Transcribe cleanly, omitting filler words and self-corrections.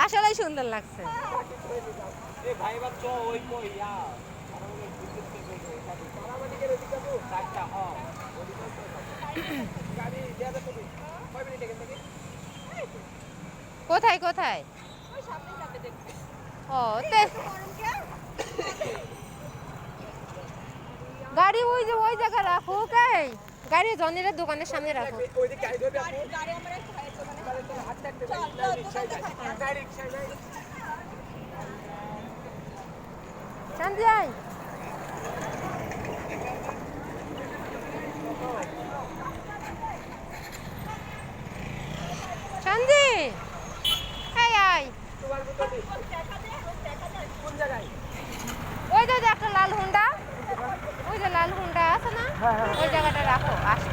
আসলে সুন্দর লাগছে। কোথায় কোথায়? ও গাড়ি ওই যে ওই জায়গায় রাখো, এই গাড়ি জনের দোকানের সামনে রাখো। চান্দি আয়। চান্দি এই আয়। ওই যে একটা লাল হুন্ডা, ওই যে লাল হুন্ডা আছে না, ওই জায়গাটা রাখো। আসো।